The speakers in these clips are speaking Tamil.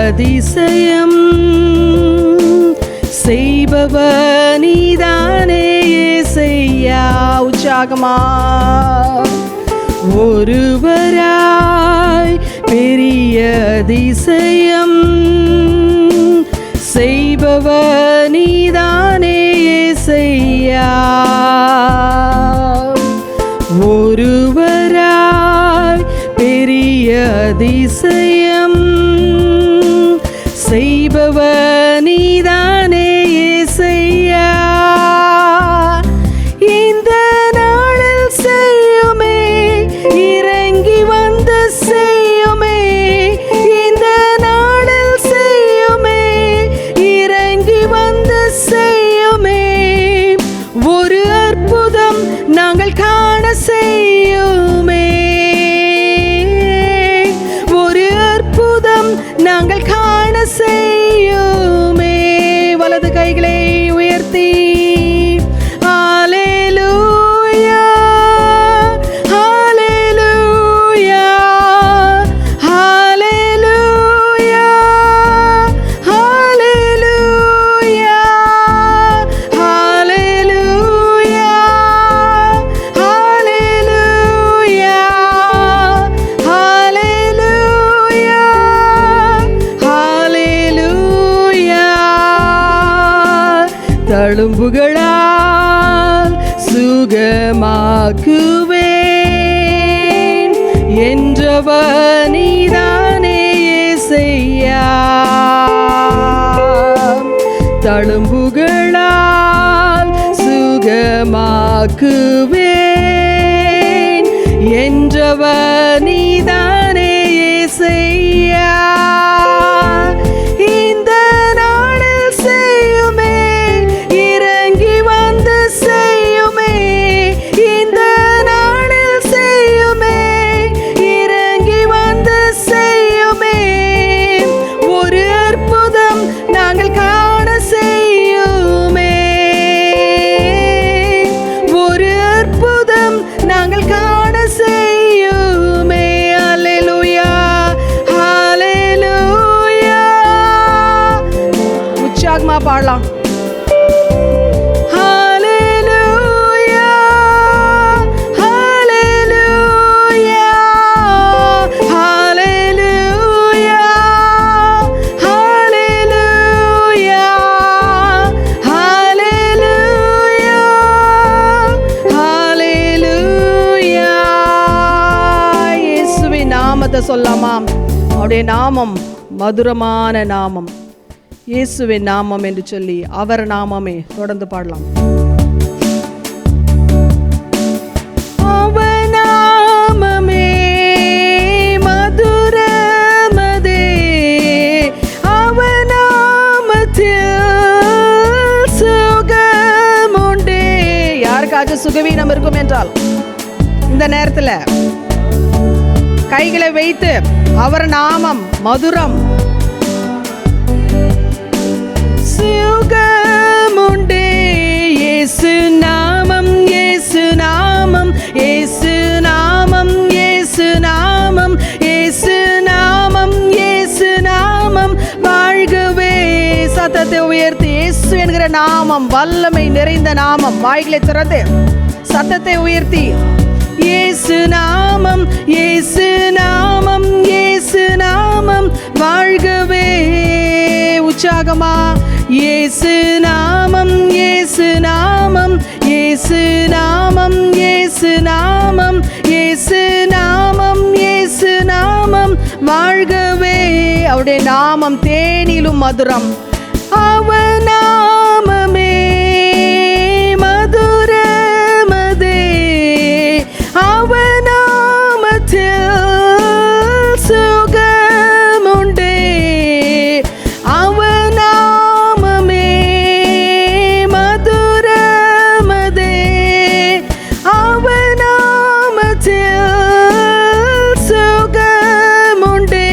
அதிசயம் செய்பவர் நீதானே இயேசையா. உற்சாகமா ஒருவராய் பெரிய அதிசயம் செய்பவர் நீதானே இயேசையா. ஒருவராய் பெரிய அதிசயம் செய்பவர் நீதானே இயேசையா. இந்த நாளில் செய்யுமே, இறங்கி வந்து செய்யுமே. இந்த நாளில் செய்யுமே, இறங்கி வந்து செய்யுமே. ஒரு அற்புதம் நாங்கள் காண செய்யுமே. ஒரு அற்புதம் நாங்கள் காண செய்யுமே. வலது கைகளை உயர்த்தி ஹல்லேலூயா ஹல்லேலூயா ஹல்லேலூயா ஹல்லேலூயா ஹல்லேலூயா ஹல்லேலூயா ஹல்லேலூயா ஹல்லேலூயா. தழும்புகளால் சுகமாக்குவேன் என்றவர் நீதானே இயேசையா. தழும்புகளால் சுகமாக்குவேன் என்றவர் நீதானே இயேசையா. இந்த நாளில் செய்யுமே, இறங்கி வந்து செய்யுமே. இந்த நாளில் செய்யுமே, இறங்கி வந்து செய்யுமே. ஒரு அற்புதம் நாங்கள் காண செய்யுமே. ஒரு அற்புதம் நாங்கள் காண செய்யுமே. ஹல்லேலூயா ஹல்லேலூயா. உற்சாகமா பாடலாம். ஹல்லேலூயா ஹல்லேலூயா ஹல்லேலூயா ஹல்லேலூயா ஹல்லேலூயா ஹல்லேலூயா. இயேசுவின் நாமத்தை சொல்லாமா? அவருடைய நாமம் மதுரமான நாமம். இயேசுவின் நாமம் என்று சொல்லி அவர் நாமமே தொடர்ந்து பாடலாம். அவர் நாமமே மதுரமதே, அவர் நாமத்தில் சுகமுண்டே. யாருக்காச்சும் சுகவீனம் இருக்கும் என்றால் இந்த நேரத்தில் கைகளை வைத்து அவர் நாமம் மதுரம், சுகமுண்டே. இயேசு நாமம் இயேசு நாமம் இயேசு நாமம் இயேசு நாமம் இயேசு நாமம் இயேசு நாமம் வாழ்கவே. சத்தத்தை உயர்த்தி இயேசு என்கிற நாமம் வல்லமை நிறைந்த நாமம். வாய்களை திறந்து சத்தத்தை உயர்த்தி இயேசு நாமம் இயேசு நாமம் இயேசு நாமம் வாழ்கவே. உற்சாகமா இயேசு நாமம் இயேசு நாமம் இயேசு நாமம் இயேசு நாமம் இயேசு நாமம் இயேசு நாமம் வாழ்கவே. அவருடைய நாமம் தேனிலும் மதுரம். அவர் நாமமே மதுரமதே, அவர் நாமத்தில் சுகமுண்டே. அவர் நாமமே மதுரமதே, அவர் நாமத்தில் சுகமுண்டே.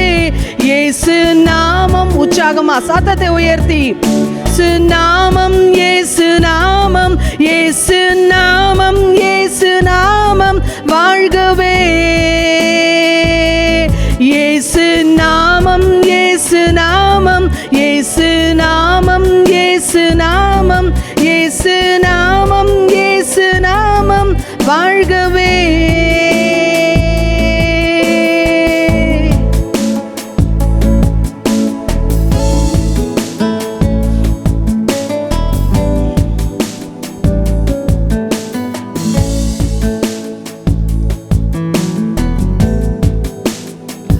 இயேசு நாமம். உற்சாகமா சத்தத்தை உயர்த்தி நாமம் இயேசு நாமம் இயேசு நாமம் இயேசு நாமம் வாழ்கவே. இயேசு நாமம் இயேசு நாமம் இயேசு நாமம், இயேசு நாமம், இயேசு நாமம் வாழ்கவே.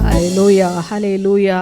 ஹல்லேலூயா, ஹல்லேலூயா.